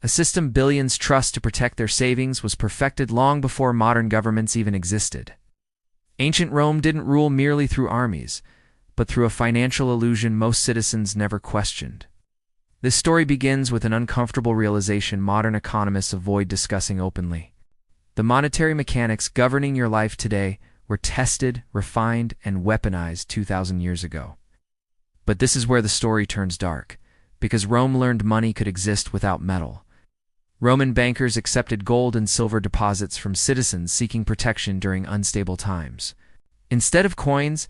a system billions trust to protect their savings, was perfected long before modern governments even existed. Ancient Rome didn't rule merely through armies, but through a financial illusion most citizens never questioned. This story begins with an uncomfortable realization modern economists avoid discussing openly. The monetary mechanics governing your life today were tested, refined, and weaponized 2,000 years ago. But this is where the story turns dark, because Rome learned money could exist without metal. Roman bankers accepted gold and silver deposits from citizens seeking protection during unstable times. Instead of coins,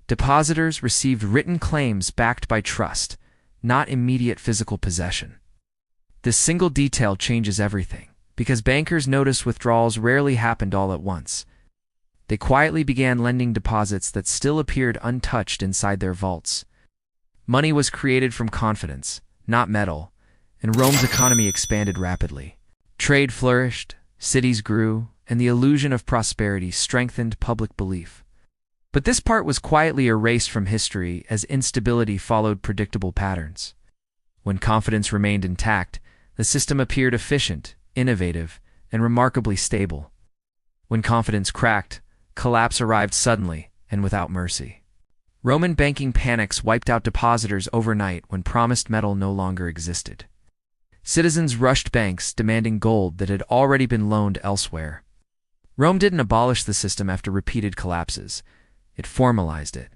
depositors received written claims backed by trust, not immediate physical possession. This single detail changes everything, because bankers noticed withdrawals rarely happened all at once. They quietly began lending deposits that still appeared untouched inside their vaults. Money was created from confidence, not metal, and Rome's economy expanded rapidly. Trade flourished, cities grew, and the illusion of prosperity strengthened public belief. But this part was quietly erased from history as instability followed predictable patterns. When confidence remained intact, the system appeared efficient, innovative, and remarkably stable. When confidence cracked, collapse arrived suddenly and without mercy. Roman banking panics wiped out depositors overnight when promised metal no longer existed. Citizens rushed banks demanding gold that had already been loaned elsewhere. Rome didn't abolish the system after repeated collapses. It formalized it.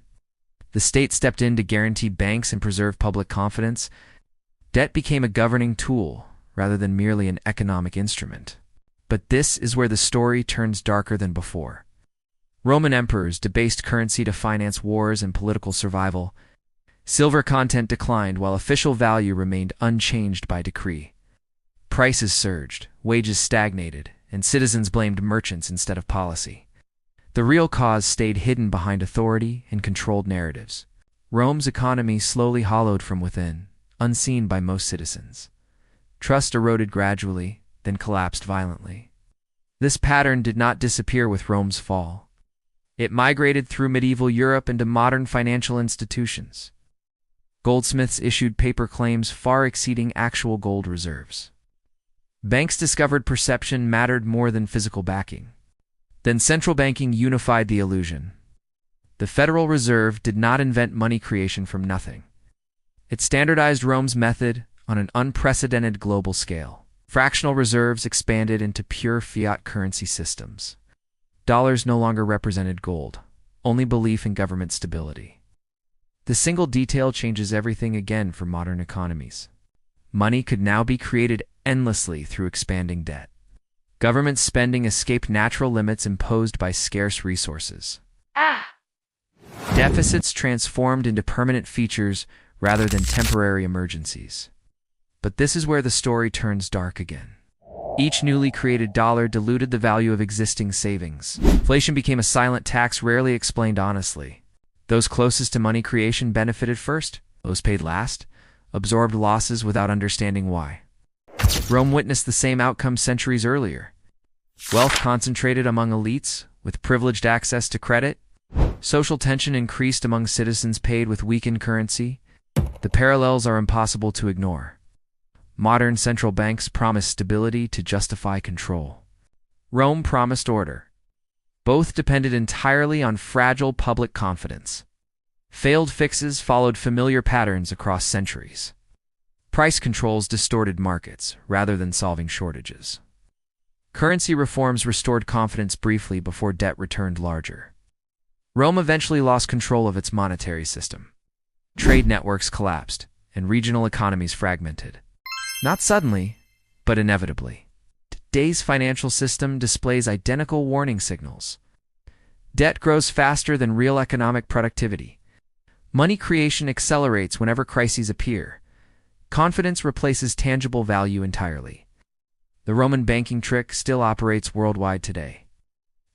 The state stepped in to guarantee banks and preserve public confidence. Debt became a governing tool rather than merely an economic instrument. But this is where the story turns darker than before. Roman emperors debased currency to finance wars and political survival. Silver content declined while official value remained unchanged by decree. Prices surged, wages stagnated, and citizens blamed merchants instead of policy. The real cause stayed hidden behind authority and controlled narratives. Rome's economy slowly hollowed from within, unseen by most citizens. Trust eroded gradually, then collapsed violently. This pattern did not disappear with Rome's fall. It migrated through medieval Europe into modern financial institutions. Goldsmiths issued paper claims far exceeding actual gold reserves. Banks discovered perception mattered more than physical backing. Then central banking unified the illusion. The Federal Reserve did not invent money creation from nothing. It standardized Rome's method on an unprecedented global scale. Fractional reserves expanded into pure fiat currency systems. Dollars no longer represented gold, only belief in government stability. The single detail changes everything again for modern economies. Money could now be created endlessly through expanding debt. Government spending escaped natural limits imposed by scarce resources. Deficits transformed into permanent features rather than temporary emergencies. But this is where the story turns dark again. Each newly created dollar diluted the value of existing savings. Inflation became a silent tax rarely explained honestly. Those closest to money creation benefited first, those paid last, absorbed losses without understanding why. Rome witnessed the same outcome centuries earlier. Wealth concentrated among elites, with privileged access to credit. Social tension increased among citizens paid with weakened currency. The parallels are impossible to ignore. Modern central banks promise stability to justify control. Rome promised order. Both depended entirely on fragile public confidence. Failed fixes followed familiar patterns across centuries. Price controls distorted markets rather than solving shortages. Currency reforms restored confidence briefly before debt returned larger. Rome eventually lost control of its monetary system. Trade networks collapsed, and regional economies fragmented. Not suddenly, but inevitably. Today's financial system displays identical warning signals. Debt grows faster than real economic productivity. Money creation accelerates whenever crises appear. Confidence replaces tangible value entirely. The Roman banking trick still operates worldwide today.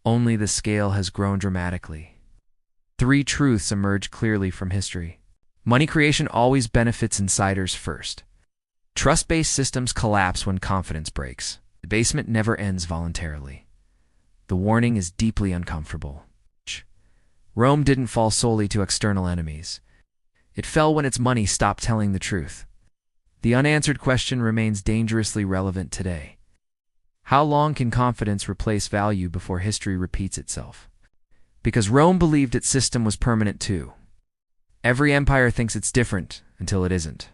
Only the scale has grown dramatically. 3 truths emerge clearly from history. Money creation always benefits insiders first. Trust-based systems collapse when confidence breaks. Debasement never ends voluntarily. The warning is deeply uncomfortable. Rome didn't fall solely to external enemies. It fell when its money stopped telling the truth. The unanswered question remains dangerously relevant today. How long can confidence replace value before history repeats itself? Because Rome believed its system was permanent too. Every empire thinks it's different until it isn't.